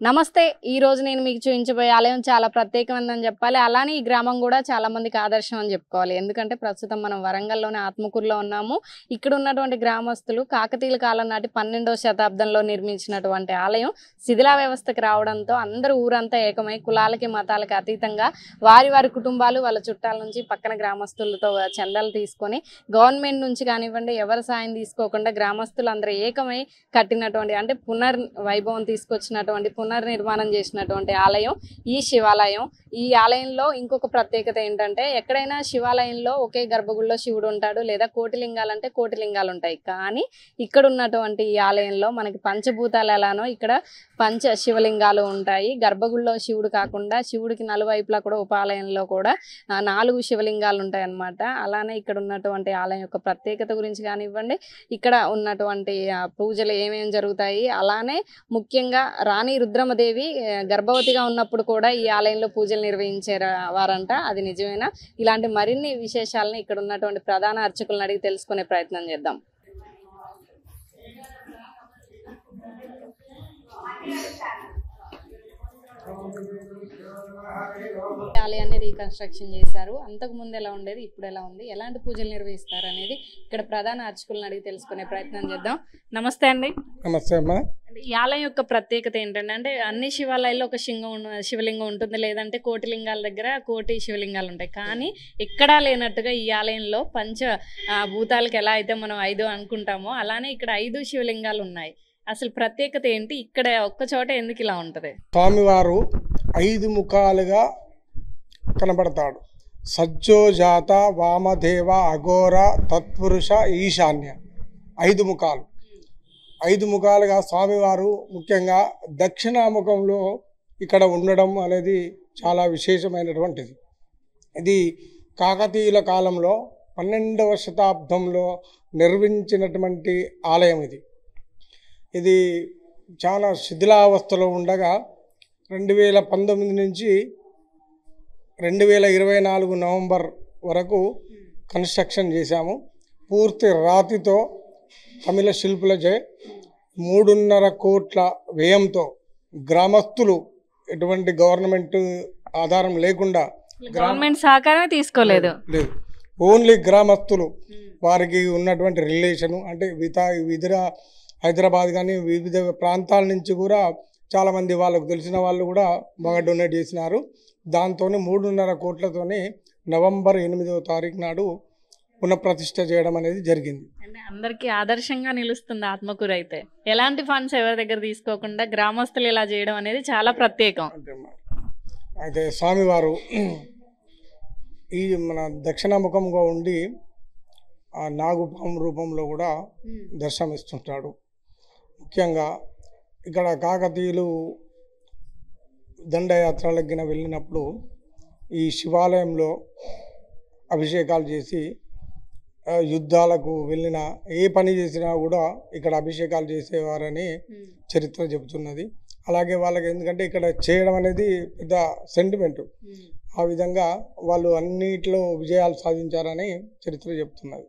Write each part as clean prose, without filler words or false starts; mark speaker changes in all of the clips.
Speaker 1: నమస్తే ఈ రోజు నేను మీకు చూపించబోయే ఆలయం చాలా ప్రత్యేకమైనదని చెప్పాలి. అలానే ఈ గ్రామం కూడా చాలా మందికి ఆదర్శం అని చెప్పుకోవాలి. ఎందుకంటే ప్రస్తుతం మనం వరంగల్లోని ఆత్మకూరులో ఉన్నాము. ఇక్కడ ఉన్నటువంటి గ్రామస్తులు కాకతీయుల కాలం నాటి 12వ శతాబ్దంలో నిర్మించినటువంటి ఆలయం శిథిలా వ్యవస్థకి రావడంతో అందరూ ఊరంతా ఏకమై కులాలకి మతాలకి అతీతంగా వారి వారి కుటుంబాలు వాళ్ళ చుట్టాల నుంచి పక్కన గ్రామస్తులతో చందాలు తీసుకొని గవర్నమెంట్ నుంచి కానివ్వండి ఎవరి సాయం తీసుకోకుండా గ్రామస్తులు అందరూ ఏకమై కట్టినటువంటి అంటే పునర్వైభవం తీసుకొచ్చినటువంటి పునర్నిర్మాణం చేసినటువంటి ఆలయం ఈ శివాలయం. ఈ ఆలయంలో ఇంకొక ప్రత్యేకత ఏంటంటే ఎక్కడైనా శివాలయంలో ఒకే గర్భగుడిలో శివుడు ఉంటాడు, లేదా కోటిలింగాలు అంటే కోటిలింగాలు ఉంటాయి. కానీ ఇక్కడ ఉన్నటువంటి ఈ ఆలయంలో మనకి పంచభూతాలు ఎలానో ఇక్కడ పంచ శివలింగాలు ఉంటాయి. గర్భగుడిలో శివుడు కాకుండా శివుడికి నలువైపులా కూడా ఉపాలయంలో కూడా 4 శివలింగాలు ఉంటాయి అన్నమాట. అలానే ఇక్కడ ఉన్నటువంటి ఆలయం యొక్క ప్రత్యేకత గురించి కానివ్వండి, ఇక్కడ ఉన్నటువంటి పూజలు ఏమేమి జరుగుతాయి, అలానే ముఖ్యంగా రాణి రుద్రమదేవి గర్భవతిగా ఉన్నప్పుడు కూడా ఈ ఆలయంలో పూజలు నిర్వహించారు వారంట. అది నిజమేనా? ఇలాంటి మరిన్ని విశేషాలను ఇక్కడ ఉన్నటువంటి ప్రధాన అర్చకులను అడిగి తెలుసుకునే ప్రయత్నం చేద్దాం. ఆలయాన్ని రీకన్స్ట్రక్షన్ చేశారు. అంతకు ముందు ఎలా ఉండేది, ఇప్పుడు ఎలా ఉంది, ఎలాంటి పూజలు నిర్వహిస్తారు అనేది ఇక్కడ ప్రధాన అర్చకులను అడిగి తెలుసుకునే ప్రయత్నం చేద్దాం. నమస్తే అండి.
Speaker 2: నమస్తే అమ్మా.
Speaker 1: ఈ ఆలయం యొక్క ప్రత్యేకత ఏంటంటే అంటే అన్ని శివాలయాల్లో ఒక శివలింగం ఉంటుంది, లేదంటే కోటిలింగాల దగ్గర కోటి శివలింగాలు ఉంటాయి. కానీ ఎక్కడా లేనట్టుగా ఈ ఆలయంలో పంచ భూతాలకు ఎలా అయితే మనం 5 అనుకుంటామో అలానే ఇక్కడ 5 శివలింగాలు ఉన్నాయి. అసలు ప్రత్యేకత ఏంటి, ఇక్కడ ఒక్క చోట ఎందుకు ఇలా ఉంటది?
Speaker 2: స్వామివారు 5 ముఖాలుగా కనబడతాడు. సజ్జోజాత వామదేవ అఘోర తత్పురుష ఈశాన్య 5 ముఖాలు. 5 ముఖాలుగా స్వామివారు ముఖ్యంగా దక్షిణాముఖంలో ఇక్కడ ఉండడం అనేది చాలా విశేషమైనటువంటిది. ఇది కాకతీయుల కాలంలో 12వ శతాబ్దంలో నిర్మించినటువంటి ఆలయం. ఇది చాలా శిథిలావస్థలో ఉండగా 2019 నుంచి 2024 నవంబర్ వరకు కన్స్ట్రక్షన్ చేశాము. పూర్తి రాతితో తమిళ శిల్పులచే 3.5 కోట్ల వ్యయంతో గ్రామస్తులు ఎటువంటి గవర్నమెంట్ ఆధారం లేకుండా
Speaker 1: గవర్నమెంట్ సహకారమే తీసుకోలేదు,
Speaker 2: లేదు, ఓన్లీ గ్రామస్తులు వారికి ఉన్నటువంటి రిలేషను అంటే వివిధ హైదరాబాద్ కానీ వివిధ ప్రాంతాల నుంచి కూడా చాలామంది వాళ్ళకు తెలిసిన వాళ్ళు కూడా బాగా డొనేట్ చేసినారు. దాంతో 3.5 కోట్లతోని నవంబర్ 8వ తారీఖు నాడు పునఃప్రతిష్ఠ చేయడం అనేది జరిగింది.
Speaker 1: అంటే అందరికీ ఆదర్శంగా నిలుస్తుంది ఆత్మకూరు. అయితే ఎలాంటి ఫండ్స్ ఎవరి దగ్గర తీసుకోకుండా గ్రామస్తులు ఇలా చేయడం అనేది చాలా ప్రత్యేకం.
Speaker 2: అయితే స్వామివారు ఈ మన దక్షిణముఖంగా ఉండి ఆ నాగుపాము రూపంలో కూడా దర్శనమిస్తుంటాడు. ముఖ్యంగా ఇక్కడ కాకతీయులు దండయాత్రలకి వెళ్ళినప్పుడు ఈ శివాలయంలో అభిషేకాలు చేసి యుద్ధాలకు వెళ్ళిన ఏ పని చేసినా కూడా ఇక్కడ అభిషేకాలు చేసేవారని చరిత్ర చెబుతున్నది. అలాగే వాళ్ళకి ఎందుకంటే ఇక్కడ చేయడం అనేది పెద్ద సెంటిమెంటు. ఆ విధంగా వాళ్ళు అన్నిట్లో విజయాలు సాధించారని చరిత్ర చెప్తున్నది.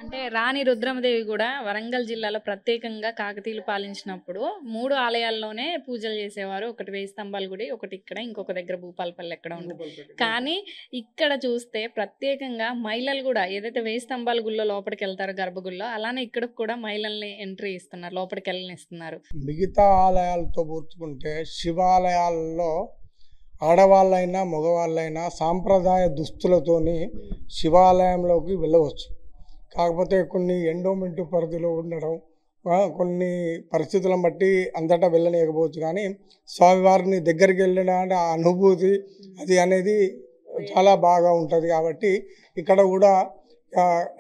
Speaker 1: అంటే రాణి రుద్రమదేవి కూడా వరంగల్ జిల్లాలో ప్రత్యేకంగా కాకతీయులు పాలించినప్పుడు 3 ఆలయాల్లోనే పూజలు చేసేవారు. ఒకటి 1000 స్తంభాల గుడి, ఒకటి ఇక్కడ, ఇంకొక దగ్గర భూపాలపల్లి ఎక్కడ ఉంటుంది. కానీ ఇక్కడ చూస్తే ప్రత్యేకంగా మహిళలు కూడా ఏదైతే 1000 స్తంభాల గుడిలో లోపలికి వెళ్తారో గర్భగుడిలో, అలానే ఇక్కడ కూడా మహిళల్ని ఎంట్రీ ఇస్తున్నారు, లోపలికి వెళ్ళనిస్తున్నారు.
Speaker 2: మిగతా ఆలయాలతో పోల్చుకుంటే శివాలయాల్లో ఆడవాళ్ళైనా మగవాళ్ళైనా సాంప్రదాయ దుస్తులతోని శివాలయంలోకి వెళ్ళవచ్చు. కాకపోతే కొన్ని ఎండోమెంట్ పరిధిలో ఉండడం, కొన్ని పరిస్థితులను బట్టి అంతటా వెళ్ళలేకపోవచ్చు. కానీ స్వామివారిని దగ్గరికి వెళ్ళిన ఆ అనుభూతి అది అనేది చాలా బాగా ఉంటుంది. కాబట్టి ఇక్కడ కూడా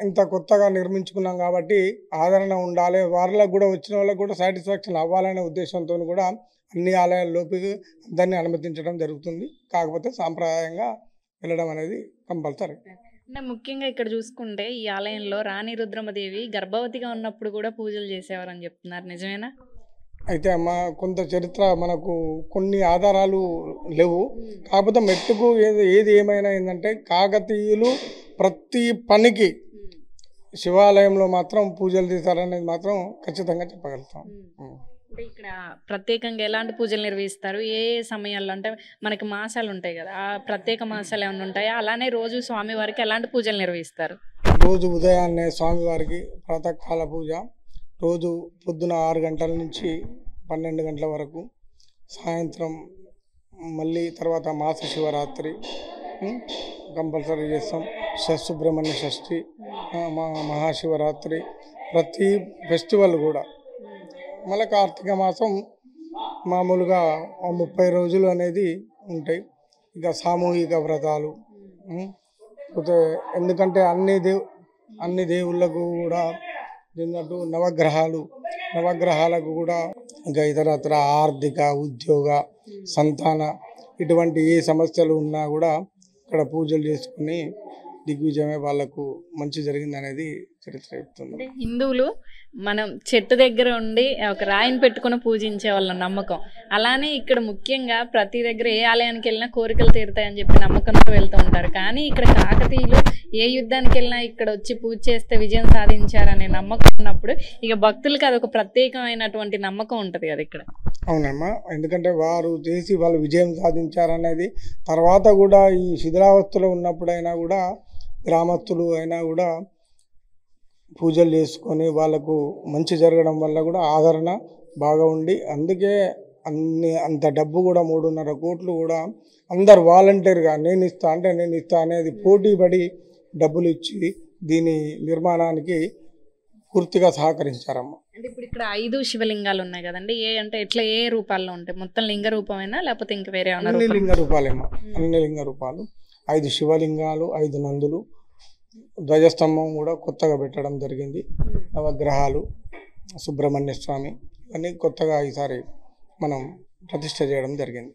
Speaker 2: ఇంత కొత్తగా నిర్మించుకున్నాం కాబట్టి ఆదరణ ఉండాలి, వాళ్ళకు కూడా వచ్చిన వాళ్ళకు కూడా సాటిస్ఫాక్షన్ అవ్వాలనే ఉద్దేశంతో కూడా అన్ని ఆలయాల్లోకి అందరినీ అనుమతించడం జరుగుతుంది. కాకపోతే సాంప్రదాయంగా వెళ్ళడం అనేది కంపల్సరీ.
Speaker 1: అంటే ముఖ్యంగా ఇక్కడ చూసుకుంటే ఈ ఆలయంలో రాణి రుద్రమదేవి గర్భవతిగా ఉన్నప్పుడు కూడా పూజలు చేసేవారని చెప్తున్నారు, నిజమేనా?
Speaker 2: అయితే అమ్మ కొంత చరిత్ర మనకు కొన్ని ఆధారాలు లేవు. కాకపోతే మెట్టుకు ఏది ఏమైనా ఏంటంటే కాకతీయులు ప్రతి పనికి శివాలయంలో మాత్రం పూజలు చేశారనేది మాత్రం ఖచ్చితంగా చెప్పగలుగుతాం.
Speaker 1: అంటే ఇక్కడ ప్రత్యేకంగా ఎలాంటి పూజలు నిర్వహిస్తారు? ఏ ఏ సమయాల్లో? అంటే మనకి మాసాలు ఉంటాయి కదా, ఆ ప్రత్యేక మాసాలు ఏమైనా ఉంటాయా? అలానే రోజు స్వామివారికి ఎలాంటి పూజలు నిర్వహిస్తారు?
Speaker 2: రోజు ఉదయాన్నే స్వామివారికి ప్రాతకాల పూజ, రోజు పొద్దున 6 గంటల నుంచి 12 గంటల వరకు, సాయంత్రం మళ్ళీ తర్వాత మాస శివరాత్రి కంపల్సరీ చేస్తాం. సుబ్రహ్మణ్య షష్ఠి, మహాశివరాత్రి, ప్రతి ఫెస్టివల్ కూడా. మళ్ళీ కార్తీక మాసం మామూలుగా 30 రోజులు అనేది ఉంటాయి. ఇక సామూహిక వ్రతాలు. పోతే ఎందుకంటే అన్ని దేవుళ్ళకు కూడా నిన్నట్టు నవగ్రహాలకు కూడా ఇంకా ఇతరత్ర ఆర్థిక, ఉద్యోగ, సంతాన ఇటువంటి ఏ సమస్యలు ఉన్నా కూడా ఇక్కడ పూజలు చేసుకుని దిగ్విజయమే వాళ్ళకు మంచి జరిగింది అనేది చరిత్ర చెప్తుంది.
Speaker 1: అంటే హిందువులు మనం చెట్టు దగ్గర ఉండి ఒక రాయిని పెట్టుకుని పూజించే వాళ్ళ నమ్మకం. అలానే ఇక్కడ ముఖ్యంగా ప్రతి దగ్గర ఏ ఆలయానికి వెళ్ళినా కోరికలు తీరుతాయని చెప్పి నమ్మకంతో వెళ్తూ ఉంటారు. కానీ ఇక్కడ కాకతీయులు ఏ యుద్ధానికి వెళ్ళినా ఇక్కడ వచ్చి పూజ చేస్తే విజయం సాధించారనే నమ్మకం ఉన్నప్పుడు ఇక భక్తులకి అదొక ప్రత్యేకమైనటువంటి నమ్మకం ఉంటుంది కదా ఇక్కడ.
Speaker 2: అవునమ్మా, ఎందుకంటే వారు చేసి వాళ్ళు విజయం సాధించారనేది తర్వాత కూడా ఈ శిథిలావస్థలో ఉన్నప్పుడైనా కూడా గ్రామస్తులు అయినా కూడా పూజలు చేసుకొని వాళ్ళకు మంచి జరగడం వల్ల కూడా ఆదరణ బాగా ఉండి, అందుకే అంత డబ్బు కూడా 3.5 కోట్లు కూడా అందరు వాలంటీర్గా నేను ఇస్తా అనేది పోటీ పడి డబ్బులు ఇచ్చి దీని నిర్మాణానికి పూర్తిగా సహకరించారమ్మ.
Speaker 1: అంటే ఇప్పుడు ఇక్కడ 5 శివలింగాలు ఉన్నాయి కదండి, అంటే ఎట్లా ఏ రూపాల్లో ఉంటాయి? మొత్తం లింగ రూపమేనా లేకపోతే ఇంకా వేరే
Speaker 2: అన్ని లింగ రూపాలేమో? అన్ని లింగ రూపాలు, 5 శివలింగాలు, 5 నందులు, ధ్వజస్తంభం కూడా కొత్తగా పెట్టడం జరిగింది. నవగ్రహాలు, సుబ్రహ్మణ్య స్వామి అన్నీ కొత్తగా ఈసారి మనం ప్రతిష్ట చేయడం జరిగింది.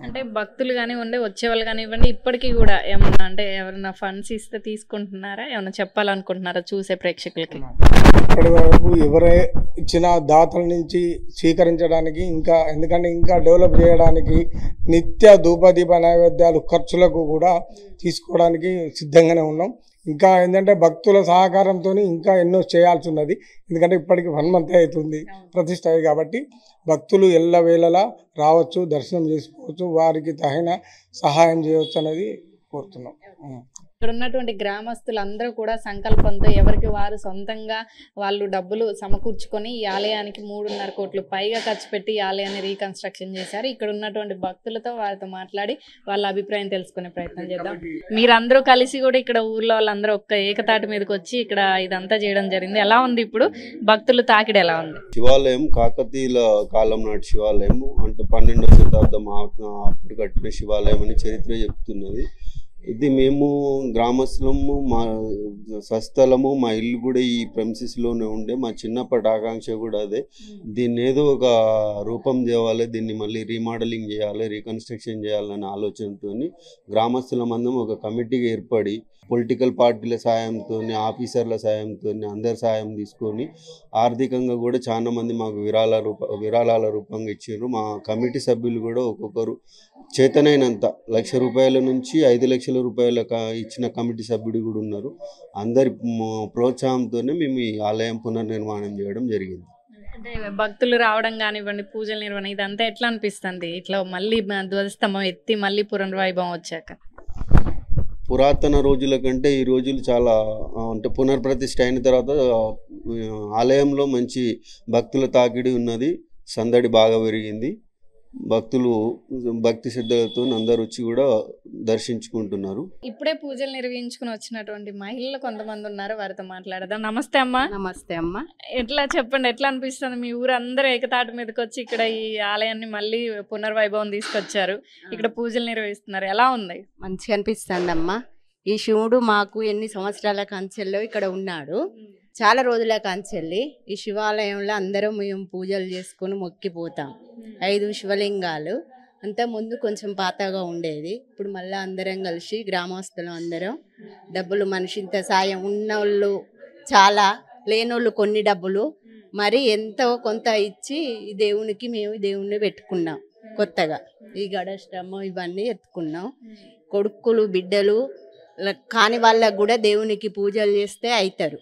Speaker 1: అంటే భక్తులు కానివ్వండి, వచ్చేవాళ్ళు కానివ్వండి, ఇప్పటికీ కూడా ఏమన్నా అంటే ఎవరైనా ఫండ్స్ ఇస్తే తీసుకుంటున్నారా? ఏమన్నా చెప్పాలనుకుంటున్నారా చూసే ప్రేక్షకులకి?
Speaker 2: ఇప్పటి వరకు ఎవరే ఇచ్చిన దాతల నుంచి స్వీకరించడానికి, ఎందుకంటే ఇంకా డెవలప్ చేయడానికి, నిత్య ధూపదీప నైవేద్యాలు ఖర్చులకు కూడా తీసుకోవడానికి సిద్ధంగానే ఉన్నాం. ఇంకా ఏంటంటే భక్తుల సహకారంతో ఇంకా ఎన్నో చేయాల్సి ఉన్నది. ఎందుకంటే ఇప్పటికి 1 month అవుతుంది ప్రతిష్ట అయ్యి, కాబట్టి భక్తులు ఎల్లవేళలా రావచ్చు, దర్శనం చేసుకోవచ్చు, వారికి తగిన సహాయం చేయవచ్చు అనేది కోరుతున్నాం.
Speaker 1: ఇక్కడ ఉన్నటువంటి గ్రామస్తులు అందరూ కూడా సంకల్పంతో ఎవరికి వారు సొంతంగా వాళ్ళు డబ్బులు సమకూర్చుకొని ఈ ఆలయానికి 3.5 కోట్లు పైగా ఖర్చు పెట్టి ఈ ఆలయాన్ని రీకన్స్ట్రక్షన్ చేశారు. ఇక్కడ ఉన్నటువంటి భక్తులతో వారితో మాట్లాడి వాళ్ళ అభిప్రాయం తెలుసుకునే ప్రయత్నం చేద్దాం. మీరందరూ కలిసి కూడా ఇక్కడ ఊర్లో వాళ్ళందరూ ఒక్క ఏకతాటి మీదకి వచ్చి ఇక్కడ ఇదంతా చేయడం జరిగింది. ఎలా ఉంది ఇప్పుడు భక్తులు తాకిడి ఎలా ఉంది?
Speaker 3: శివాలయం కాకతీయుల కాలం నాటి శివాలయం, అంటే 12వ శతాబ్దం అప్పుడు కట్టిన శివాలయం అని చరిత్ర చెప్తున్నది. ఇది మేము గ్రామస్తులము, మా స్వస్థలము, మా ఇల్లు కూడా ఈ ప్రెమిసెస్లోనే ఉండే. మా చిన్నప్పటి ఆకాంక్ష కూడా అదే. దీన్ని ఏదో ఒక రూపం తేవాలి, దీన్ని మళ్ళీ రీమోడలింగ్ చేయాలి, రీకన్స్ట్రక్షన్ చేయాలనే ఆలోచనతో గ్రామస్తులమందరం ఒక కమిటీగా ఏర్పడి పొలిటికల్ పార్టీల సాయంతో, ఆఫీసర్ల సాయంతో అందరి సాయం తీసుకొని ఆర్థికంగా కూడా చాలా మంది మాకు విరాళాల రూపంగా ఇచ్చారు. మా కమిటీ సభ్యులు కూడా ఒక్కొక్కరు చేతనైనంత ₹1,00,000 నుంచి 5,00,000 రూపాయల ఇచ్చిన కమిటీ సభ్యుడు కూడా ఉన్నారు. అందరి ప్రోత్సాహంతోనే మేము ఈ ఆలయం పునర్నిర్మాణం చేయడం జరిగింది.
Speaker 1: అంటే భక్తులు రావడం కానివ్వండి, పూజల నిర్వహణ ఇదంతా ఎట్లా అనిపిస్తుంది? ఇట్లా మళ్ళీ ధ్వజస్తంభం ఎత్తి మళ్ళీ పునర్వైభవం వచ్చాక
Speaker 3: పురాతన రోజుల కంటే ఈ రోజులు చాలా, అంటే పునర్ప్రతిష్ఠ అయిన తర్వాత ఆలయంలో మంచి భక్తుల తాకిడి ఉన్నది, సందడి బాగా పెరిగింది. భక్తులు భక్తి శ్రద్ధలతో అందరు వచ్చి కూడా దర్శించుకుంటున్నారు.
Speaker 1: ఇప్పుడే పూజలు నిర్వహించుకుని వచ్చినటువంటి మహిళలు కొంతమంది ఉన్నారు, వారితో మాట్లాడదాం. నమస్తే అమ్మా.
Speaker 4: నమస్తే అమ్మ.
Speaker 1: ఎట్లా చెప్పండి, ఎట్లా అనిపిస్తుంది? మీ ఊరు అందరూ ఏకతాటి మీదకి వచ్చి ఇక్కడ ఈ ఆలయాన్ని మళ్ళీ పునర్వైభవం తీసుకొచ్చారు, ఇక్కడ పూజలు నిర్వహిస్తున్నారు, ఎలా ఉంది?
Speaker 4: మంచిగా అనిపిస్తుంది అమ్మ. ఈ శివుడు మాకు ఎన్ని సంవత్సరాల కంచెల్లో ఇక్కడ ఉన్నాడు. చాలా రోజుల కంచెల్లి ఈ శివాలయంలో అందరం మేము పూజలు చేసుకుని మొక్కిపోతాం. 5 శివలింగాలు. అంతా ముందు కొంచెం పాతగా ఉండేది, ఇప్పుడు మళ్ళీ అందరం కలిసి గ్రామస్తులు అందరం డబ్బులు మనిషింత సాయం, ఉన్నోళ్ళు చాలా, లేనోళ్ళు కొన్ని డబ్బులు మరి ఎంతో కొంత ఇచ్చి ఈ దేవునికి మేము దేవుణ్ణి పెట్టుకున్నాం. కొత్తగా ఈ గడష్టము ఇవన్నీ ఎత్తుకున్నాం. కొడుకులు బిడ్డలు కాని వాళ్ళకు కూడా దేవునికి పూజలు చేస్తే అవుతారు.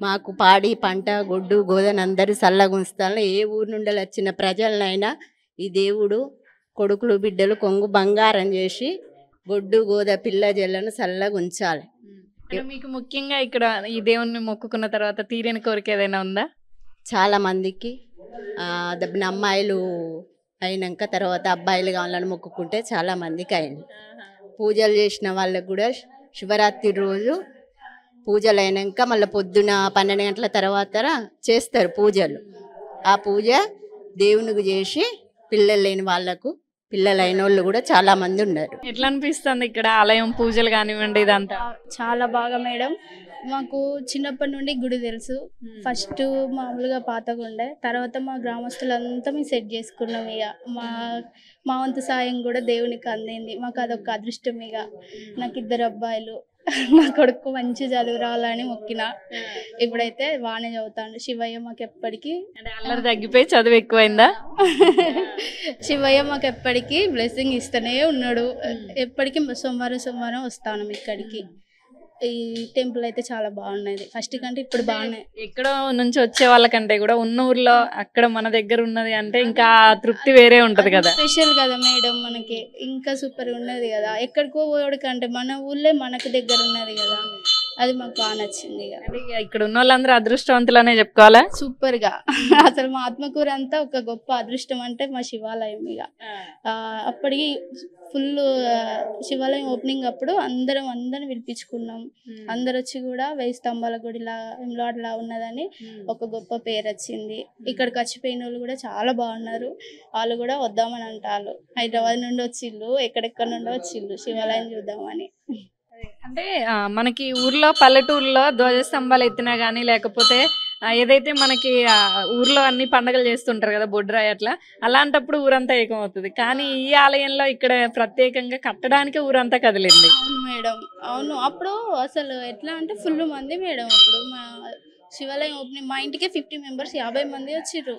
Speaker 4: మాకు పాడి పంట గొడ్డు గోదన అందరూ చల్లగా ఉంచుతాను. ఏ ఊరు నుండి వచ్చిన ప్రజలనైనా ఈ దేవుడు కొడుకులు బిడ్డలు కొంగు బంగారం చేసి గొడ్డు గోద పిల్ల జల్లను చల్లగా ఉంచాలి.
Speaker 1: మీకు ముఖ్యంగా ఇక్కడ ఈ దేవుణ్ణి మొక్కుకున్న తర్వాత తీరని కోరిక ఏదైనా ఉందా?
Speaker 4: చాలా మందికి దబ్బిన అమ్మాయిలు అయినాక తర్వాత అబ్బాయిలు కావాలని మొక్కుకుంటే చాలా మందికి అయింది. పూజలు చేసిన వాళ్ళకు కూడా శివరాత్రి రోజు పూజలు అయినాక మళ్ళీ పొద్దున 12 గంటల తర్వాత చేస్తారు పూజలు. ఆ పూజ దేవునికి చేసి పిల్లలు లేని వాళ్ళకు పిల్లలైన వాళ్ళు కూడా చాలా మంది ఉన్నారు.
Speaker 1: ఎట్లా అనిపిస్తుంది ఇక్కడ ఆలయం పూజలు కానివ్వండి ఇదంతా?
Speaker 5: చాలా బాగా మేడం. మాకు చిన్నప్పటి నుండి గుడి తెలుసు. ఫస్ట్ మామూలుగా పాతగా ఉండే, తర్వాత మా గ్రామస్తులంతా మేము సెట్ చేసుకున్నాం. ఇక మా వంతు సాయం కూడా దేవునికి అందింది. మాకు అదొక అదృష్టం. ఇక నాకు 2 అబ్బాయిలు, నా కొడుకు మంచి చదువు రావాలని మొక్కిన. ఇప్పుడైతే బాగానే చదువుతాడు. శివయ్య మాకు ఎప్పటికీ
Speaker 1: అల్లరి తగ్గిపోయి చదువు ఎక్కువైందా?
Speaker 5: శివయ్య మాకు ఎప్పటికీ బ్లెస్సింగ్ ఇస్తూనే ఉన్నాడు. ఎప్పటికీ సోమవారం వస్తాను ఇక్కడికి. ఈ టెంపుల్ అయితే చాలా బాగున్నది. ఫస్ట్ కంటే ఇప్పుడు బాగున్నాయి.
Speaker 1: ఎక్కడో నుంచి వచ్చే వాళ్ళకంటే కూడా ఉన్న ఊర్లో అక్కడ మన దగ్గర ఉన్నది అంటే ఇంకా తృప్తి వేరే ఉంటది కదా.
Speaker 5: స్పెషల్ కదా మేడం, మనకి ఇంకా సూపర్ ఉన్నది కదా. ఎక్కడికో పోవడికంటే మన ఊళ్ళే మనకు దగ్గర ఉన్నది కదా, అది మాకు బాగా నచ్చింది.
Speaker 1: ఇక్కడ ఉన్న వాళ్ళందరూ అదృష్టవంతులనే చెప్పుకోవాలా.
Speaker 5: సూపర్ గా అసలు మా ఆత్మకూరు అంతా ఒక గొప్ప అదృష్టం అంటే మా శివాలయం. ఇక అప్పటికి ఫుల్ శివాలయం ఓపెనింగ్ అప్పుడు అందరం విడిపించుకున్నాం. అందరు వచ్చి కూడా 1000 స్తంభాల గుడిలా ఎంలాడ్లా ఉన్నదని ఒక గొప్ప పేరు వచ్చింది. ఇక్కడికి వచ్చిపోయిన వాళ్ళు కూడా చాలా బాగున్నారు. వాళ్ళు కూడా వద్దామని అంటారు. హైదరాబాద్ నుండి వచ్చిళ్ళు, ఎక్కడెక్కడ నుండి వచ్చిళ్ళు శివాలయం చూద్దామని.
Speaker 1: అంటే మనకి ఊర్లో పల్లెటూరులో ధ్వజస్తంభాలు ఎత్తినా కానీ లేకపోతే ఏదైతే మనకి ఊర్లో అన్ని పండుగలు చేస్తుంటారు కదా, బొడ్రాయి అట్లా, అలాంటప్పుడు ఊరంతా ఏకమవుతుంది. కానీ ఈ ఆలయంలో ఇక్కడ ప్రత్యేకంగా కట్టడానికి ఊరంతా కదిలింది.
Speaker 5: అవును మేడం, అవును. అప్పుడు అసలు ఎట్లా అంటే ఫుల్ మంది మేడం. అప్పుడు మా శివాలయం ఓపెనింగ్ మా ఇంటికే 50 మెంబర్స్ 50 మంది వచ్చిర్రు.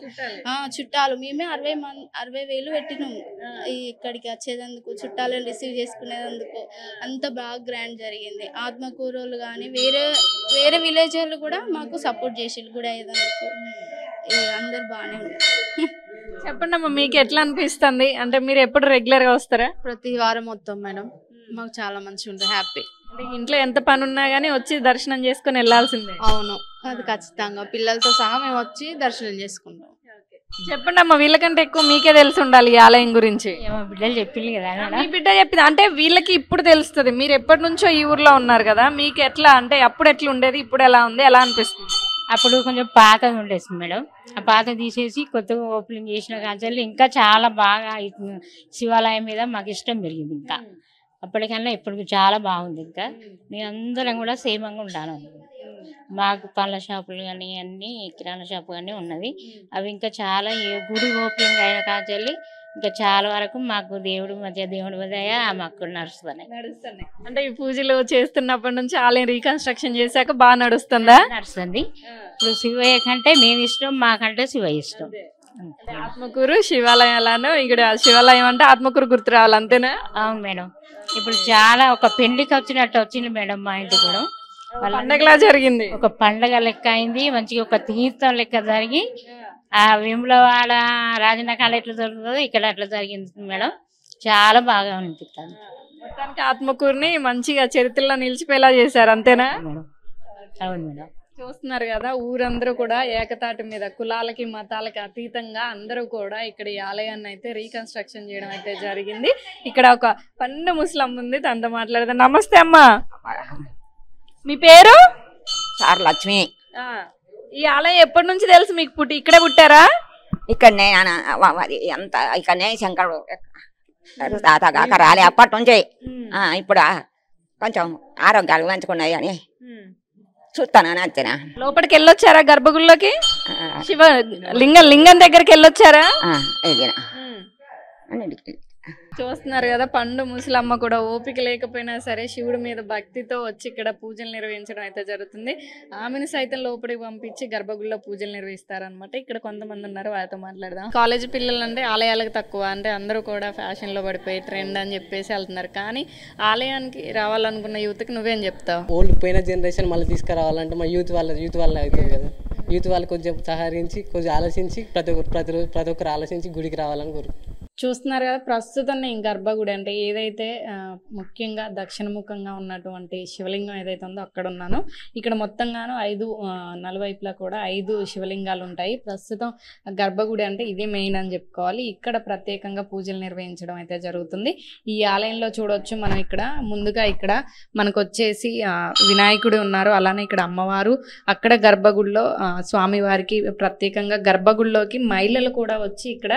Speaker 5: చుట్టాలు మేమే 60,000 పెట్టినాం ఇక్కడికి వచ్చేదందుకు, చుట్టాలను రిసీవ్ చేసుకునేందుకు. అంత బాగా గ్రాండ్ జరిగింది. ఆత్మకూరోళ్ళు కానీ వేరే విలేజ్ వాళ్ళు కూడా మాకు సపోర్ట్ చేసి కూడా అయ్యేందుకు అందరు బాగానే ఉన్నారు.
Speaker 1: చెప్పండి అమ్మా, మీకు ఎట్లా అనిపిస్తుంది? అంటే మీరు ఎప్పుడు రెగ్యులర్ గా వస్తారా?
Speaker 6: ప్రతి వారం మొత్తం మేడం. మాకు చాలా మంచిగా ఉంటుంది, హ్యాపీ.
Speaker 1: ఇంట్లో ఎంత పని ఉన్నా గానీ వచ్చి దర్శనం చేసుకుని వెళ్ళాల్సిందే.
Speaker 6: అవును, అది ఖచ్చితంగా. పిల్లలతో సహా మేము వచ్చి దర్శనం చేసుకుంటాం.
Speaker 1: చెప్పండి అమ్మా, వీళ్ళకంటే ఎక్కువ మీకే తెలిసి ఉండాలి ఈ ఆలయం గురించి.
Speaker 7: బిడ్డలు చెప్పింది కదా,
Speaker 1: మీ బిడ్డ చెప్పింది అంటే వీళ్ళకి ఇప్పుడు తెలుస్తుంది. మీరు ఎప్పటి నుంచో ఈ ఊర్లో ఉన్నారు కదా, మీకు ఎట్లా అంటే అప్పుడు ఎట్లా ఉండేది, ఇప్పుడు ఎలా ఉంది, ఎలా అనిపిస్తుంది?
Speaker 7: అప్పుడు కొంచెం పాతది ఉండేది మేడం. ఆ పాత తీసేసి కొత్తగా ఓపెనింగ్ చేసిన కాంచెల్లి ఇంకా చాలా బాగా శివాలయం మీద మాకు ఇష్టం పెరిగింది. ఇంకా అప్పటికన్నా ఇప్పుడు చాలా బాగుంది. ఇంకా మేము అందరం కూడా సేమంగా ఉండాలి. మాకు పండ్ల షాపులు కానీ అన్నీ కిరాణా షాపు కానీ ఉన్నది. అవి ఇంకా చాలా గుడి ఓపెనింగ్ అయిన కాంచెల్లి ఇంకా చాలా వరకు మాకు దేవుడి మధ్య మాకు నడుస్తున్నాయి.
Speaker 1: అంటే ఈ పూజలు చేస్తున్నప్పటి నుంచి ఆలయం రీకన్స్ట్రక్షన్ చేశాక బాగా నడుస్తుందా?
Speaker 7: నడుస్తుంది. ఇప్పుడు శివయ్య కంటే మేము ఇష్టం, మాకంటే శివయ్య ఇష్టం.
Speaker 1: ఆత్మకూరు శివాలయాలను ఇక్కడ శివాలయం అంటే ఆత్మకూరు గుర్తు రావాలి, అంతేనా?
Speaker 7: అవును మేడం. ఇప్పుడు చాలా ఒక పెళ్లికి వచ్చినట్టు వచ్చింది మేడం. మా ఇంటి కూడా
Speaker 1: పండగలా జరిగింది,
Speaker 7: ఒక పండగ లెక్క అయింది. మంచిగా ఒక తీర్థం లెక్క జరిగి ఆ వేములవాడ రాజనకాల ఎట్లా జరుగుతుందో ఇక్కడ అట్లా జరిగింది మేడం. చాలా బాగా అనిపిస్తుంది.
Speaker 1: మొత్తానికి ఆత్మకూరుని మంచిగా చరిత్రలో నిలిచిపోయేలా చేశారు, అంతేనా?
Speaker 7: అవును మేడం.
Speaker 1: చూస్తున్నారు కదా, ఊరందరూ కూడా ఏకతాటి మీద కులాలకి మతాలకి అతీతంగా అందరూ కూడా ఇక్కడ ఈ ఆలయాన్ని అయితే రీకన్స్ట్రక్షన్ చేయడం అయితే జరిగింది. ఇక్కడ ఒక పండు ముస్లిం ఉంది, తనతో మాట్లాడదాం. నమస్తే అమ్మా, మీ పేరు?
Speaker 8: సార్ లక్ష్మి.
Speaker 1: ఈ ఆలయం ఎప్పటి నుంచి తెలుసు మీకు? ఇక్కడే పుట్టారా?
Speaker 8: ఇక్కడనే ఎంత ఇక్కడనే శంకరుడు తాతగాక రాలే అప్పటి నుంచి. ఇప్పుడు కొంచెం ఆరోగ్యాలు మంచుకున్నాయి అని చూస్తాను అంతేనా.
Speaker 1: లోపలికి వెళ్ళొచ్చారా గర్భగుడిలోకి? లింగం దగ్గరికి వెళ్ళొచ్చారా? చూస్తున్నారు కదా, పండు ముసలమ్మ కూడా ఓపిక లేకపోయినా సరే శివుడి మీద భక్తితో వచ్చి ఇక్కడ పూజలు నిర్వహించడం అయితే జరుగుతుంది. ఆమెను సైతం లోపలికి పంపించి గర్భగుడిలో పూజలు నిర్వహిస్తారనమాట. ఇక్కడ కొంతమంది ఉన్నారు, వాళ్ళతో మాట్లాడదాం. కాలేజీ పిల్లలు అంటే ఆలయాలకు తక్కువ, అంటే అందరూ కూడా ఫ్యాషన్లో పడిపోయి ట్రెండ్ అని చెప్పేసి వెళ్తున్నారు. కానీ ఆలయానికి రావాలనుకున్న యూత్కి నువ్వేం చెప్తావు?
Speaker 9: ఓల్డ్ పోయిన జనరేషన్ మళ్ళీ తీసుకురావాలంటే మా యూత్ వల్ల అవుతుంది కదా. యూత్ వాళ్ళు కొంచెం సహకరించి కొంచెం ఆలోచించి ప్రతి ఒక్కరు ఆలోచించి గుడికి రావాలని కోరుకుంటున్నాను.
Speaker 1: చూస్తున్నారు కదా, ప్రస్తుతం నేను గర్భగుడి అంటే ఏదైతే ముఖ్యంగా దక్షిణముఖంగా ఉన్నటువంటి శివలింగం ఏదైతే ఉందో అక్కడ ఉన్నాను. ఇక్కడ మొత్తంగాను 5 నలువైపులా కూడా 5 శివలింగాలు ఉంటాయి. ప్రస్తుతం గర్భగుడి అంటే ఇదే మెయిన్ అని చెప్పుకోవాలి. ఇక్కడ ప్రత్యేకంగా పూజలు నిర్వహించడం అయితే జరుగుతుంది. ఈ ఆలయంలో చూడవచ్చు మనం, ఇక్కడ ముందుగా ఇక్కడ మనకు వచ్చేసి వినాయకుడు ఉన్నారు, అలానే ఇక్కడ అమ్మవారు, అక్కడ గర్భగుడిలో స్వామివారికి ప్రత్యేకంగా గర్భగుడిలోకి మహిళలు కూడా వచ్చి ఇక్కడ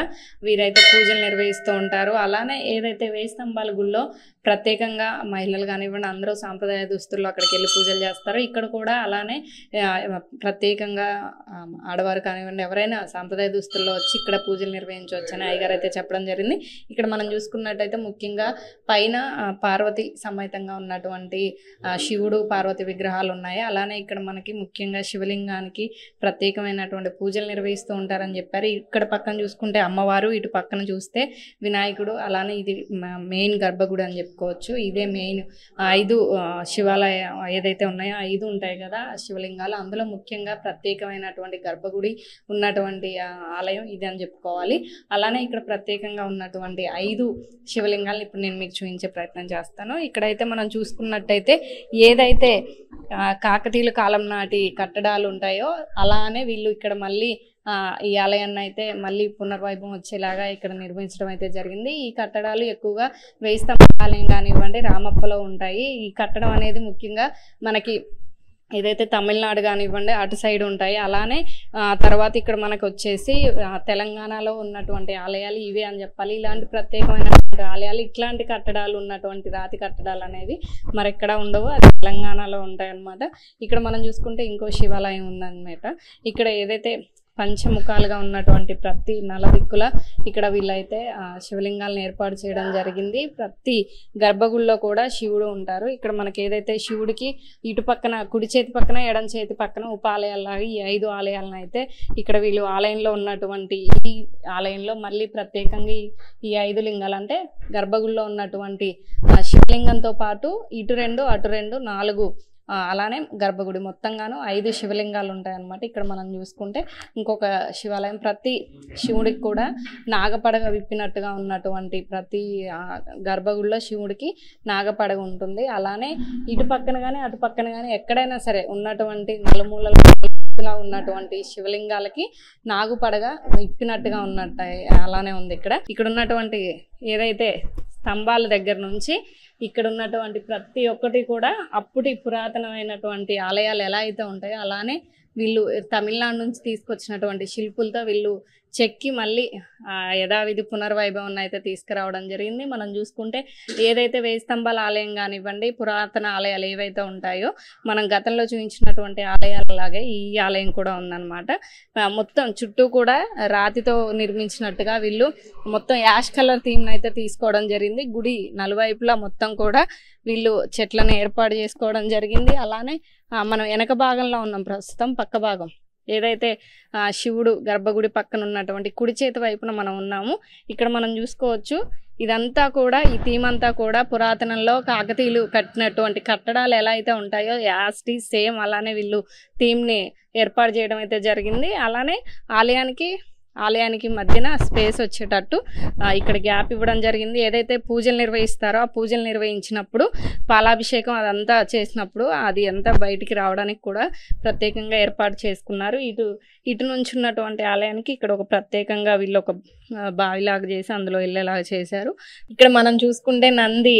Speaker 1: వీరైతే పూజలు నిర్వహిస్తూ ఉంటారు. అలానే ఏదైతే వేయి స్తంభాల గుళ్ళో ప్రత్యేకంగా మహిళలు కానివ్వండి అందరూ సాంప్రదాయ దుస్తుల్లో అక్కడికి వెళ్ళి పూజలు చేస్తారు. ఇక్కడ కూడా అలానే ప్రత్యేకంగా ఆడవారు కానివ్వండి ఎవరైనా సాంప్రదాయ దుస్తుల్లో వచ్చి ఇక్కడ పూజలు నిర్వహించవచ్చు అని అయ్యగారు అయితే చెప్పడం జరిగింది. ఇక్కడ మనం చూసుకున్నట్టయితే ముఖ్యంగా పైన పార్వతి సమేతంగా ఉన్నటువంటి శివుడు పార్వతి విగ్రహాలు ఉన్నాయి. అలానే ఇక్కడ మనకి ముఖ్యంగా శివలింగానికి ప్రత్యేకమైనటువంటి పూజలు నిర్వహిస్తూ ఉంటారని చెప్పారు. ఇక్కడ పక్కన చూసుకుంటే అమ్మవారు, ఇటు పక్కన చూస్తే వినాయకుడు, అలానే ఇది మెయిన్ గర్భగుడి అని చెప్పుకోవచ్చు. ఇదే మెయిన్ 5 శివాలయం ఏదైతే ఉన్నాయో 5 ఉంటాయి కదా శివలింగాలు, అందులో ముఖ్యంగా ప్రత్యేకమైనటువంటి గర్భగుడి ఉన్నటువంటి ఆలయం ఇది అని చెప్పుకోవాలి. అలానే ఇక్కడ ప్రత్యేకంగా ఉన్నటువంటి 5 శివలింగాలను ఇప్పుడు నేను మీకు చూపించే ప్రయత్నం చేస్తాను. ఇక్కడైతే మనం చూసుకున్నట్టయితే ఏదైతే కాకతీయుల కాలం నాటి కట్టడాలు ఉంటాయో అలానే వీళ్ళు ఇక్కడ మళ్ళీ ఈ ఆలయాన్ని అయితే మళ్ళీ పునర్వైభవం వచ్చేలాగా ఇక్కడ నిర్మించడం అయితే జరిగింది. ఈ కట్టడాలు ఎక్కువగా వేయి స్తంభాల ఆలయం కానివ్వండి రామప్పలో ఉంటాయి. ఈ కట్టడం అనేది ముఖ్యంగా మనకి ఏదైతే తమిళనాడు కానివ్వండి అటు సైడ్ ఉంటాయి. అలానే తర్వాత ఇక్కడ మనకు వచ్చేసి తెలంగాణలో ఉన్నటువంటి ఆలయాలు ఇవే అని చెప్పాలి. ఇలాంటి ప్రత్యేకమైనటువంటి ఆలయాలు, ఇట్లాంటి కట్టడాలు ఉన్నటువంటి రాతి కట్టడాలు అనేవి మరెక్కడ ఉండవు, అది తెలంగాణలో ఉంటాయి అన్నమాట. ఇక్కడ మనం చూసుకుంటే ఇంకో శివాలయం ఉందన్నమాట. ఇక్కడ ఏదైతే పంచముఖాలుగా ఉన్నటువంటి ప్రతి నలదిక్కుల ఇక్కడ వీళ్ళైతే శివలింగాలను ఏర్పాటు చేయడం జరిగింది. ప్రతి గర్భగుడిలో కూడా శివుడు ఉంటారు. ఇక్కడ మనకి ఏదైతే శివుడికి ఇటు పక్కన కుడి చేతి పక్కన ఎడం చేతి పక్కన ఉపాలయాల్లాగా ఈ 5 ఆలయాలను అయితే ఇక్కడ వీళ్ళు ఆలయంలో ఉన్నటువంటి ఈ ఆలయంలో మళ్ళీ ప్రత్యేకంగా ఈ 5 లింగాలు అంటే గర్భగుడిలో ఉన్నటువంటి శివలింగంతో పాటు ఇటు 2 అటు 2 4 అలానే గర్భగుడి మొత్తంగాను 5 శివలింగాలు ఉంటాయన్నమాట. ఇక్కడ మనం చూసుకుంటే ఇంకొక శివాలయం, ప్రతి శివుడికి కూడా నాగపడగ విప్పినట్టుగా ఉన్నటువంటి ప్రతి గర్భగుడిలో శివుడికి నాగపడగ ఉంటుంది. అలానే ఇటు పక్కన కానీ అటు పక్కన కానీ ఎక్కడైనా సరే ఉన్నటువంటి నలుమూలలా ఉన్నటువంటి శివలింగాలకి నాగుపడగ విప్పినట్టుగా ఉన్నట్టు అలానే ఉంది. ఇక్కడ ఉన్నటువంటి ఏదైతే స్తంభాల దగ్గర నుంచి ఇక్కడ ఉన్నటువంటి ప్రతి ఒక్కటి కూడా అప్పటి పురాతనమైనటువంటి ఆలయాలు ఎలా అయితే ఉంటాయో అలానే వీళ్ళు తమిళనాడు నుంచి తీసుకొచ్చినటువంటి శిల్పులతో వీళ్ళు చెక్కి మళ్ళీ యథావిధి పునర్వైభవాన్ని అయితే తీసుకురావడం జరిగింది. మనం చూసుకుంటే ఏదైతే వేయి స్తంభాల ఆలయం కానివ్వండి పురాతన ఆలయాలు ఏవైతే ఉంటాయో మనం గతంలో చూపించినటువంటి ఆలయాలలాగే ఈ ఆలయం కూడా ఉందన్నమాట. మొత్తం చుట్టూ కూడా రాతితో నిర్మించినట్టుగా వీళ్ళు మొత్తం యాష్ కలర్ థీమ్ అయితే తీసుకోవడం జరిగింది. గుడి నలువైపులా మొత్తం కూడా వీళ్ళు చెట్లను ఏర్పాటు చేసుకోవడం జరిగింది. అలానే మనం వెనక భాగంలో ఉన్నాం, ప్రస్తుతం పక్క భాగం ఏదైతే శివుడు గర్భగుడి పక్కన ఉన్నటువంటి కుడి చేతి వైపున మనం ఉన్నాము. ఇక్కడ మనం చూసుకోవచ్చు ఇదంతా కూడా ఈ థీమ్ అంతా కూడా పురాతనంలో కాకతీయులు కట్టినటువంటి కట్టడాలు ఎలా అయితే ఉంటాయో యాస్టీ సేమ్ అలానే వీళ్ళు థీమ్ని ఏర్పాటు చేయడం అయితే జరిగింది. అలానే ఆలయానికి మధ్యన స్పేస్ వచ్చేటట్టు ఇక్కడ గ్యాప్ ఇవ్వడం జరిగింది. ఏదైతే పూజలు నిర్వహిస్తారో ఆ పూజలు నిర్వహించినప్పుడు పాలాభిషేకం అదంతా చేసినప్పుడు అది అంతా బయటికి రావడానికి కూడా ప్రత్యేకంగా ఏర్పాటు చేసుకున్నారు. ఇటు నుంచి ఉన్నటువంటి ఆలయానికి ఇక్కడ ఒక ప్రత్యేకంగా వీళ్ళు ఒక బావిలాగా చేసి అందులో వెళ్ళేలాగా చేశారు. ఇక్కడ మనం చూసుకుంటే నంది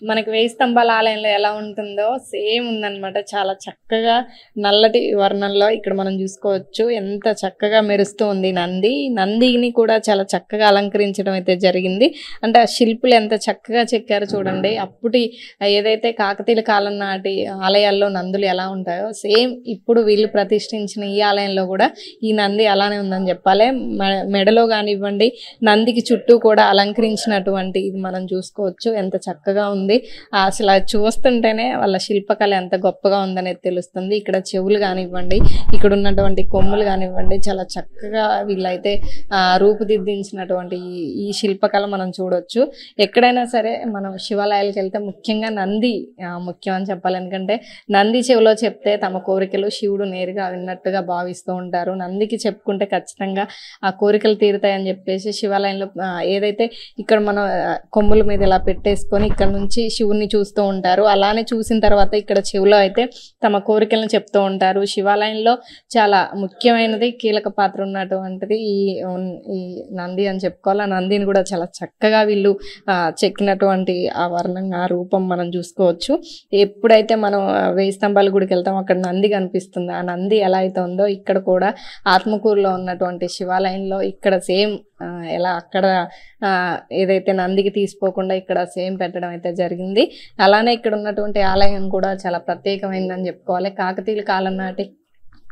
Speaker 1: మనకి 1000 స్తంభాల ఆలయంలో ఎలా ఉంటుందో సేమ్ ఉందన్నమాట. చాలా చక్కగా నల్లటి వర్ణంలో ఇక్కడ మనం చూసుకోవచ్చు. ఎంత చక్కగా మెరుస్తూ ఉంది నందిని కూడా చాలా చక్కగా అలంకరించడం అయితే జరిగింది. అంటే ఆ శిల్పులు ఎంత చక్కగా చెక్కారు చూడండి. అప్పటి ఏదైతే కాకతీయుల కాలం నాటి ఆలయాల్లో నందులు ఎలా ఉంటాయో సేమ్ ఇప్పుడు వీళ్ళు ప్రతిష్ఠించిన ఈ ఆలయంలో కూడా ఈ నంది అలానే ఉందని చెప్పాలి. మెడలో కానివ్వండి, నందికి చుట్టూ కూడా అలంకరించినటువంటి ఇది మనం చూసుకోవచ్చు. ఎంత చక్కగా ఉంది. అసలు అది చూస్తుంటేనే వాళ్ళ శిల్పకళ ఎంత గొప్పగా ఉందనేది తెలుస్తుంది. ఇక్కడ చెవులు కానివ్వండి, ఇక్కడ ఉన్నటువంటి కొమ్ములు కానివ్వండి, చాలా చక్కగా వీళ్ళైతే రూపుదిద్దించినటువంటి ఈ శిల్పకళ మనం చూడొచ్చు. ఎక్కడైనా సరే మనం శివాలయాలకు వెళ్తే ముఖ్యంగా నంది ముఖ్యం అని చెప్పాలి. ఎందుకంటే నంది చెవిలో చెప్తే తమ కోరికలు శివుడు నేరుగా విన్నట్టుగా భావిస్తూ ఉంటారు. నందికి చెప్పుకుంటే ఖచ్చితంగా ఆ కోరికలు తీరుతాయని చెప్పేసి శివాలయంలో ఏదైతే ఇక్కడ మనం కొమ్ముల మీద ఇలా పెట్టేసుకొని ఇక్కడ నుంచి శివుని చూస్తూ ఉంటారు. అలానే చూసిన తర్వాత ఇక్కడ చెవిలో అయితే తమ కోరికలను చెప్తూ ఉంటారు. శివాలయంలో చాలా ముఖ్యమైనది, కీలక పాత్ర ఉన్నటువంటిది ఈ నంది అని చెప్పుకోవాలి. ఆ నందిని కూడా చాలా చక్కగా వీళ్ళు చెక్కినటువంటి ఆ వర్ణం, ఆ రూపం మనం చూసుకోవచ్చు. ఎప్పుడైతే మనం 1000 స్తంభాల గుడికి వెళ్తాం అక్కడ నంది కనిపిస్తుంది. ఆ నంది ఎలా అయితే ఉందో ఇక్కడ కూడా ఆత్మకూరులో ఉన్నటువంటి శివాలయంలో ఇక్కడ సేమ్ ఎలా అక్కడ ఏదైతే నందికి తీసుకోకుండా ఇక్కడ సేమ్ పెట్టడం అయితే జరిగింది. అలానే ఇక్కడ ఉన్నటువంటి ఆలయం కూడా చాలా ప్రత్యేకమైందని చెప్పుకోవాలి. కాకతీయుల కాలం నాటి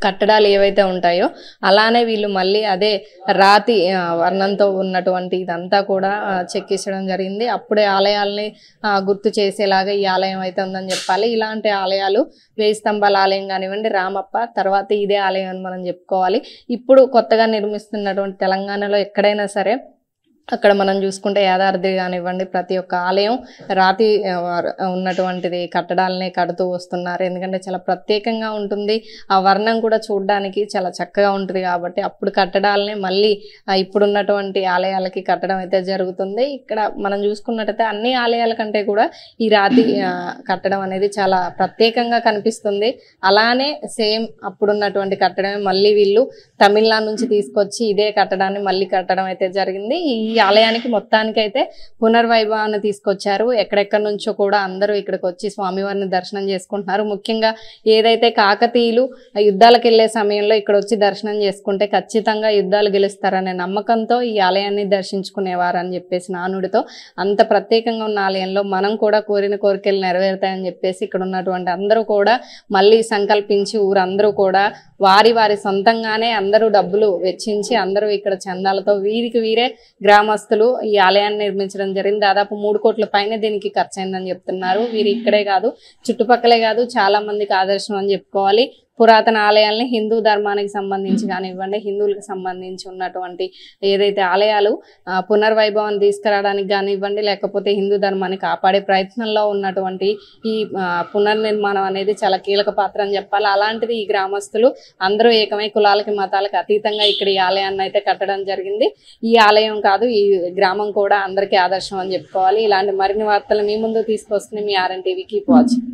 Speaker 1: కట్టడాలు ఏవైతే ఉంటాయో అలానే వీళ్ళు మళ్ళీ అదే రాతి వర్ణంతో ఉన్నటువంటి ఇదంతా కూడా చెక్కించడం జరిగింది. అప్పుడే ఆలయాల్ని గుర్తు చేసేలాగా ఈ ఆలయం అయితే ఉందని చెప్పాలి. ఇలాంటి ఆలయాలు 1000 స్తంభాల ఆలయం కానివ్వండి, రామప్ప, తర్వాత ఇదే ఆలయం అని మనం చెప్పుకోవాలి. ఇప్పుడు కొత్తగా నిర్మిస్తున్నటువంటి తెలంగాణలో ఎక్కడైనా సరే అక్కడ మనం చూసుకుంటే యాదాద్రి కానివ్వండి, ప్రతి ఒక్క ఆలయం రాతి ఉన్నటువంటిది కట్టడాలనే కడుతూ వస్తున్నారు. ఎందుకంటే చాలా ప్రత్యేకంగా ఉంటుంది. ఆ వర్ణం కూడా చూడడానికి చాలా చక్కగా ఉంటుంది కాబట్టి అప్పుడు కట్టడాలనే మళ్ళీ ఇప్పుడున్నటువంటి ఆలయాలకి కట్టడం అయితే జరుగుతుంది. ఇక్కడ మనం చూసుకున్నట్టయితే అన్ని ఆలయాల కంటే కూడా ఈ రాతి కట్టడం అనేది చాలా ప్రత్యేకంగా కనిపిస్తుంది. అలానే సేమ్ అప్పుడున్నటువంటి కట్టడమే మళ్ళీ వీళ్ళు తమిళనాడు నుంచి తీసుకొచ్చి ఇదే కట్టడాన్ని మళ్ళీ కట్టడం అయితే జరిగింది. ఈ ఆలయానికి మొత్తానికైతే పునర్వైభవాన్ని తీసుకొచ్చారు. ఎక్కడెక్కడి నుంచో కూడా అందరూ ఇక్కడికి వచ్చి స్వామివారిని దర్శనం చేసుకుంటున్నారు. ముఖ్యంగా ఏదైతే కాకతీయులు యుద్ధాలకు వెళ్ళే సమయంలో ఇక్కడ వచ్చి దర్శనం చేసుకుంటే ఖచ్చితంగా యుద్ధాలు గెలుస్తారనే నమ్మకంతో ఈ ఆలయాన్ని దర్శించుకునేవారు అని చెప్పేసి నానుడితో అంత ప్రత్యేకంగా ఉన్న ఆలయంలో మనం కూడా కోరిన కోరికలు నెరవేరుతాయని చెప్పేసి ఇక్కడ ఉన్నటువంటి అందరూ కూడా మళ్ళీ సంకల్పించి ఊరందరూ కూడా వారి సొంతంగానే అందరూ డబ్బులు వెచ్చించి అందరూ ఇక్కడ చందాలతో వీరికి వీరే గ్రామస్తులు ఈ ఆలయాన్ని నిర్మించడం జరిగింది. దాదాపు 3 కోట్ల పైన దీనికి ఖర్చు అయిందని చెప్తున్నారు. వీరు ఇక్కడే కాదు, చుట్టుపక్కలే కాదు, చాలా మందికి ఆదర్శం అని చెప్పుకోవాలి. పురాతన ఆలయాల్ని హిందూ ధర్మానికి సంబంధించి కానివ్వండి, హిందువులకు సంబంధించి ఉన్నటువంటి ఏదైతే ఆలయాలు పునర్వైభవాన్ని తీసుకురావడానికి కానివ్వండి, లేకపోతే హిందూ ధర్మాన్ని కాపాడే ప్రయత్నంలో ఉన్నటువంటి ఈ పునర్నిర్మాణం అనేది చాలా కీలక పాత్ర అని చెప్పాలి. అలాంటిది ఈ గ్రామస్తులు అందరూ ఏకమై కులాలకి మతాలకు అతీతంగా ఇక్కడ ఈ ఆలయాన్ని అయితే కట్టడం జరిగింది. ఈ ఆలయం కాదు, ఈ గ్రామం కూడా అందరికీ ఆదర్శం అని చెప్పుకోవాలి. ఇలాంటి మరిన్ని వార్తలు మీ ముందు తీసుకొస్తుంది మీ RN TV. Keep watching.